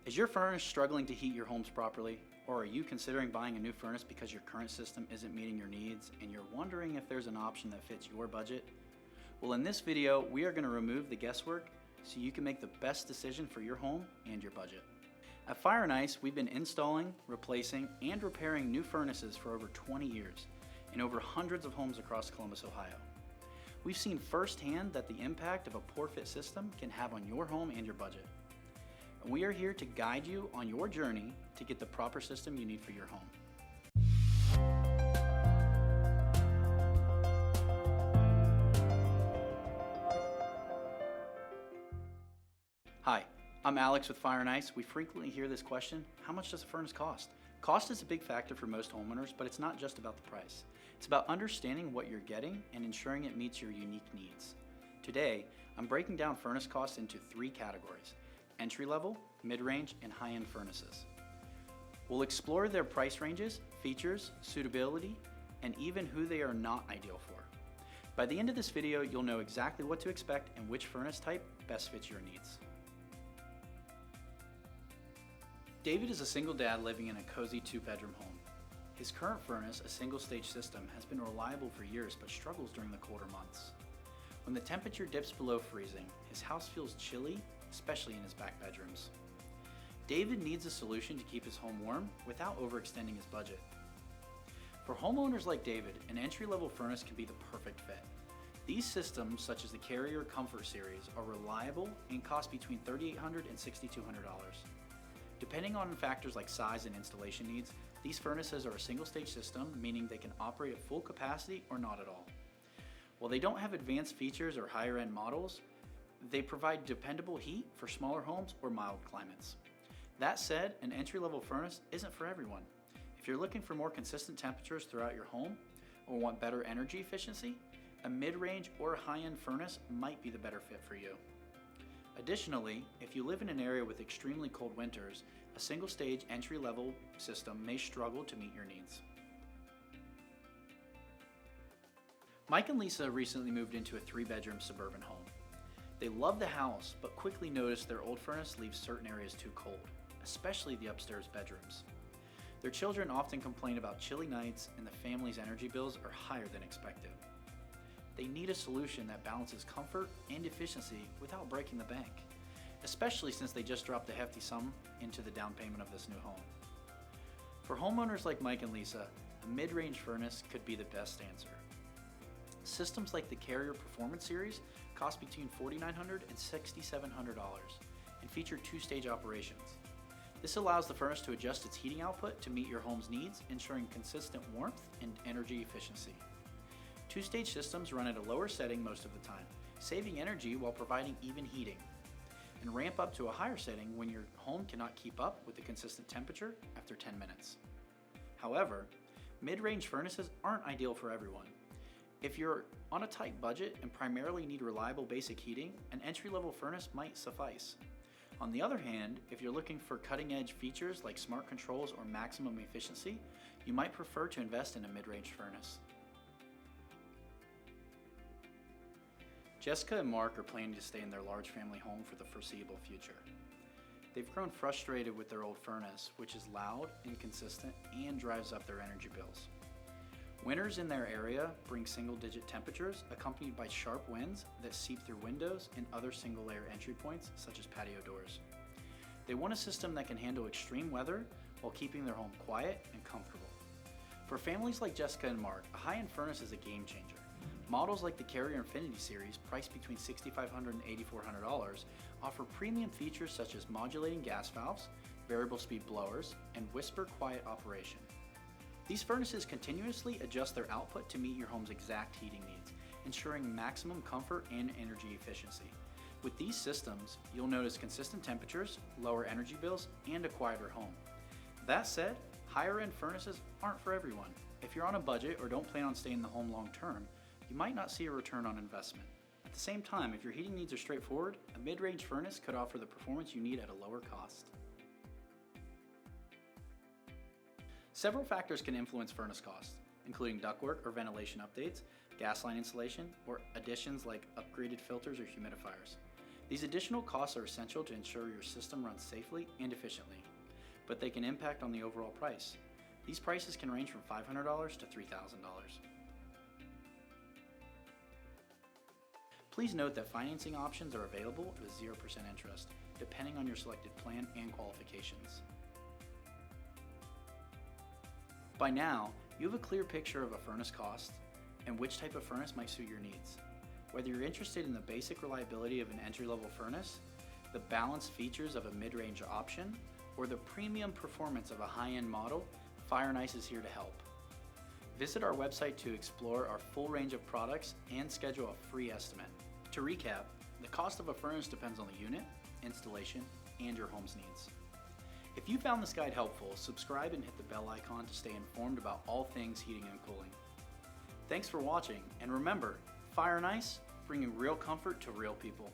Is your furnace struggling to heat your homes properly? Or are you considering buying a new furnace because your current system isn't meeting your needs and you're wondering if there's an option that fits your budget? Well, in this video, we are going to remove the guesswork so you can make the best decision for your home and your budget. At Fire and Ice, we've been installing, replacing, and repairing new furnaces for over 20 years in over hundreds of homes across Columbus, Ohio. We've seen firsthand that the impact of a poor fit system can have on your home and your budget. And we are here to guide you on your journey to get the proper system you need for your home. Hi, I'm Alex with Fire and Ice. We frequently hear this question: how much does a furnace cost? Cost is a big factor for most homeowners, but it's not just about the price. It's about understanding what you're getting and ensuring it meets your unique needs. Today, I'm breaking down furnace costs into 3 categories: entry-level, mid-range, and high-end furnaces. We'll explore their price ranges, features, suitability, and even who they are not ideal for. By the end of this video, you'll know exactly what to expect and which furnace type best fits your needs. David is a single dad living in a cozy 2-bedroom home. His current furnace, a single-stage system, has been reliable for years but struggles during the colder months. When the temperature dips below freezing, his house feels chilly, especially in his back bedrooms. David needs a solution to keep his home warm without overextending his budget. For homeowners like David, an entry-level furnace can be the perfect fit. These systems, such as the Carrier Comfort Series, are reliable and cost between $3,800 and $6,200. Depending on factors like size and installation needs, these furnaces are a single-stage system, meaning they can operate at full capacity or not at all. While they don't have advanced features or higher-end models, they provide dependable heat for smaller homes or mild climates. That said, an entry-level furnace isn't for everyone. If you're looking for more consistent temperatures throughout your home or want better energy efficiency, a mid-range or high-end furnace might be the better fit for you. Additionally, if you live in an area with extremely cold winters, a single-stage entry-level system may struggle to meet your needs. Mike and Lisa recently moved into a 3-bedroom suburban home. They love the house, but quickly noticed their old furnace leaves certain areas too cold, especially the upstairs bedrooms. Their children often complain about chilly nights, and the family's energy bills are higher than expected. They need a solution that balances comfort and efficiency without breaking the bank, especially since they just dropped a hefty sum into the down payment of this new home. For homeowners like Mike and Lisa, a mid-range furnace could be the best answer. Systems like the Carrier Performance Series cost between $4,900 and $6,700 and feature 2-stage operations. This allows the furnace to adjust its heating output to meet your home's needs, ensuring consistent warmth and energy efficiency. 2-stage systems run at a lower setting most of the time, saving energy while providing even heating, and ramp up to a higher setting when your home cannot keep up with the consistent temperature after 10 minutes. However, mid-range furnaces aren't ideal for everyone. If you're on a tight budget and primarily need reliable basic heating, an entry-level furnace might suffice. On the other hand, if you're looking for cutting-edge features like smart controls or maximum efficiency, you might prefer to invest in a mid-range furnace. Jessica and Mark are planning to stay in their large family home for the foreseeable future. They've grown frustrated with their old furnace, which is loud, inconsistent, and drives up their energy bills. Winters in their area bring single-digit temperatures accompanied by sharp winds that seep through windows and other single-layer entry points such as patio doors. They want a system that can handle extreme weather while keeping their home quiet and comfortable. For families like Jessica and Mark, a high-end furnace is a game changer. Models like the Carrier Infinity Series, priced between $6,500 and $8,400, offer premium features such as modulating gas valves, variable speed blowers, and whisper quiet operation. These furnaces continuously adjust their output to meet your home's exact heating needs, ensuring maximum comfort and energy efficiency. With these systems, you'll notice consistent temperatures, lower energy bills, and a quieter home. That said, higher-end furnaces aren't for everyone. If you're on a budget or don't plan on staying in the home long-term, you might not see a return on investment. At the same time, if your heating needs are straightforward, a mid-range furnace could offer the performance you need at a lower cost. Several factors can influence furnace costs, including ductwork or ventilation updates, gas line installation, or additions like upgraded filters or humidifiers. These additional costs are essential to ensure your system runs safely and efficiently, but they can impact on the overall price. These prices can range from $500 to $3,000. Please note that financing options are available with 0% interest, depending on your selected plan and qualifications. By now, you have a clear picture of a furnace cost and which type of furnace might suit your needs. Whether you're interested in the basic reliability of an entry-level furnace, the balanced features of a mid-range option, or the premium performance of a high-end model, Fire and Ice is here to help. Visit our website to explore our full range of products and schedule a free estimate. To recap, the cost of a furnace depends on the unit, installation, and your home's needs. If you found this guide helpful, subscribe and hit the bell icon to stay informed about all things heating and cooling. Thanks for watching, and remember, Fire and Ice, bringing real comfort to real people.